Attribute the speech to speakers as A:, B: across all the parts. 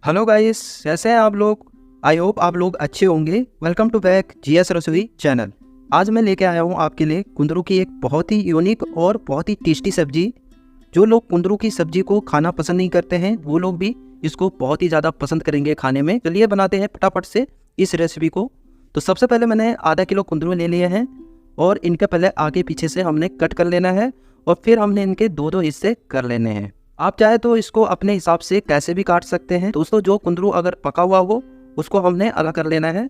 A: Hello guys, कैसे हैं आप लोग। आई होप आप लोग अच्छे होंगे। वेलकम टू बैक जीएस रसोई चैनल। आज मैं लेके आया हूँ आपके लिए कुंदरू की एक बहुत ही यूनिक और बहुत ही टेस्टी सब्जी। जो लोग कुंदरू की सब्जी को खाना पसंद नहीं करते हैं वो लोग भी इसको बहुत ही ज़्यादा पसंद करेंगे खाने में। चलिए बनाते हैं फटाफट से इस रेसिपी को। तो सबसे पहले मैंने आधा किलो कुंदरू ले लिए हैं और इनके पहले आगे पीछे से हमने कट कर लेना है और फिर हमने इनके दो दो हिस्से कर लेने हैं। आप चाहे तो इसको अपने हिसाब से कैसे भी काट सकते हैं। दोस्तों, जो कुंदरू अगर पका हुआ हो उसको हमने अलग कर लेना है।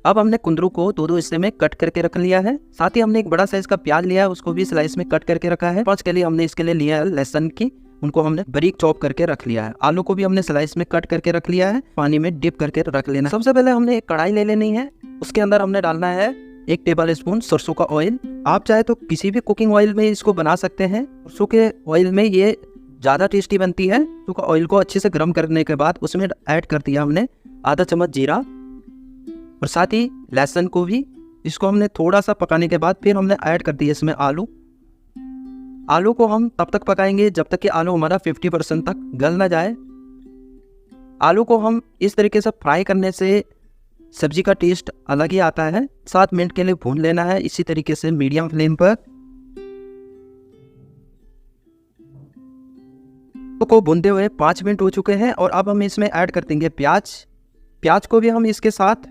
A: अब हमने कुंदरू को दो दो हिस्से में कट करके रख लिया है। साथ ही हमने एक बड़ा साइज का प्याज लिया है, उसको भी स्लाइस में कट करके रखा है। पाँच के लिए हमने इसके लिए लिया है लहसुन की, उनको हमने बारीक चॉप करके रख लिया है। आलू को भी हमने स्लाइस में कट करके रख लिया है, पानी में डिप करके रख लेना। सबसे पहले हमने एक कढ़ाई ले लेनी है, उसके अंदर हमने डालना है 1 टेबल स्पून सरसों का ऑयल। आप चाहे तो किसी भी कुकिंग ऑयल में इसको बना सकते हैं। सरसों के ऑयल में ये ज़्यादा टेस्टी बनती है। तो ऑयल को अच्छे से गर्म करने के बाद उसमें ऐड कर दिया हमने आधा चम्मच जीरा और साथ ही लहसुन को भी। इसको हमने थोड़ा सा पकाने के बाद फिर हमने ऐड कर दिया इसमें आलू। आलू को हम तब तक पकाएंगे जब तक कि आलू हमारा 50% तक गल ना जाए। आलू को हम इस तरीके से फ्राई करने से सब्जी का टेस्ट अलग ही आता है। 7 मिनट के लिए भून लेना है इसी तरीके से मीडियम फ्लेम पर। को भूनते हुए 5 मिनट हो चुके हैं और अब हम इसमें ऐड कर देंगे प्याज। प्याज को भी हम इसके साथ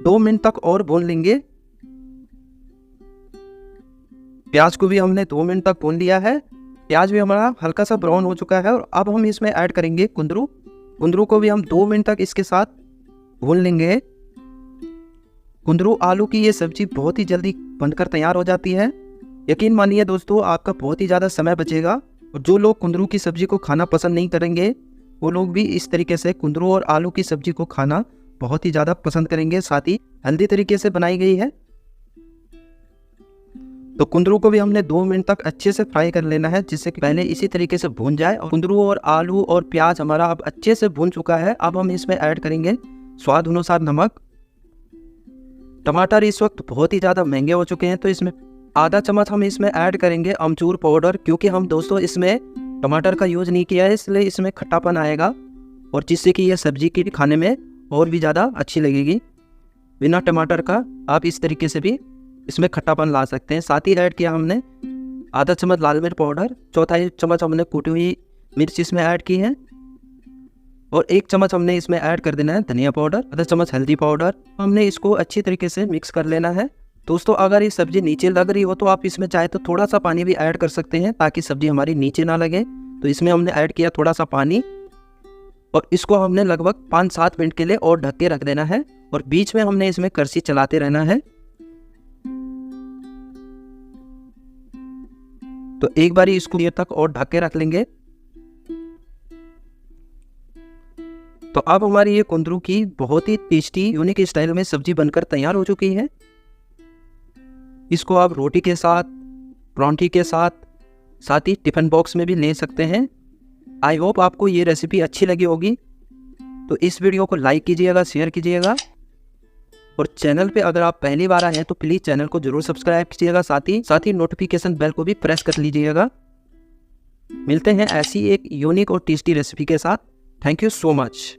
A: 2 मिनट तक और भून लेंगे। प्याज को भी हमने 2 मिनट तक भून लिया है। प्याज भी हमारा हल्का सा ब्राउन हो चुका है और अब हम इसमें ऐड करेंगे कुंदरू। कुंदरू को भी हम 2 मिनट तक इसके साथ भून लेंगे। कुंदरू आलू की ये सब्जी बहुत ही जल्दी बनकर तैयार हो जाती है। यकीन मानिए दोस्तों, आपका बहुत ही ज़्यादा समय बचेगा। और जो लोग कुंदरू की सब्जी को खाना पसंद नहीं करेंगे वो लोग भी इस तरीके से कुंदरू और आलू की सब्जी को खाना बहुत ही ज़्यादा पसंद करेंगे। साथ ही हेल्दी तरीके से बनाई गई है। तो कुंदरू को भी हमने 2 मिनट तक अच्छे से फ्राई कर लेना है, जिससे कि पहले इसी तरीके से भून जाए। और कुंदरू और आलू और प्याज हमारा अब अच्छे से भून चुका है। अब हम इसमें ऐड करेंगे स्वाद अनुसार नमक। टमाटर इस वक्त बहुत ही ज़्यादा महंगे हो चुके हैं, तो इसमें आधा चम्मच हम इसमें ऐड करेंगे अमचूर पाउडर। क्योंकि हम दोस्तों इसमें टमाटर का यूज़ नहीं किया है, इसलिए इसमें खट्टापन आएगा और जिससे कि यह सब्जी की खाने में और भी ज़्यादा अच्छी लगेगी। बिना टमाटर का आप इस तरीके से भी इसमें खट्टापन ला सकते हैं। साथ ही ऐड किया हमने आधा चम्मच लाल मिर्च पाउडर, चौथाई चम्मच हमने कुटी हुई मिर्च इसमें ऐड की है और 1 चम्मच हमने इसमें ऐड कर देना है धनिया पाउडर, आधा चम्मच हल्दी पाउडर। हमने इसको अच्छी तरीके से मिक्स कर लेना है। दोस्तों, अगर ये सब्जी नीचे लग रही हो तो आप इसमें चाहे तो थोड़ा सा पानी भी ऐड कर सकते हैं ताकि सब्जी हमारी नीचे ना लगे। तो इसमें हमने ऐड किया थोड़ा सा पानी और इसको हमने लगभग 5-7 मिनट के लिए और ढक के रख देना है और बीच में हमने इसमें करछी चलाते रहना है। तो एक बार इसको देर तक और ढक के रख लेंगे। तो अब हमारी ये कुंदरू की बहुत ही टेस्टी यूनिक स्टाइल में सब्जी बनकर तैयार हो चुकी है। इसको आप रोटी के साथ, परांठे के साथ ही टिफ़िन बॉक्स में भी ले सकते हैं। आई होप आपको ये रेसिपी अच्छी लगी होगी। तो इस वीडियो को लाइक कीजिएगा, शेयर कीजिएगा और चैनल पे अगर आप पहली बार आए हैं तो प्लीज़ चैनल को जरूर सब्सक्राइब कीजिएगा। साथ ही नोटिफिकेशन बेल को भी प्रेस कर लीजिएगा। मिलते हैं ऐसी एक यूनिक और टेस्टी रेसिपी के साथ। Thank you so much.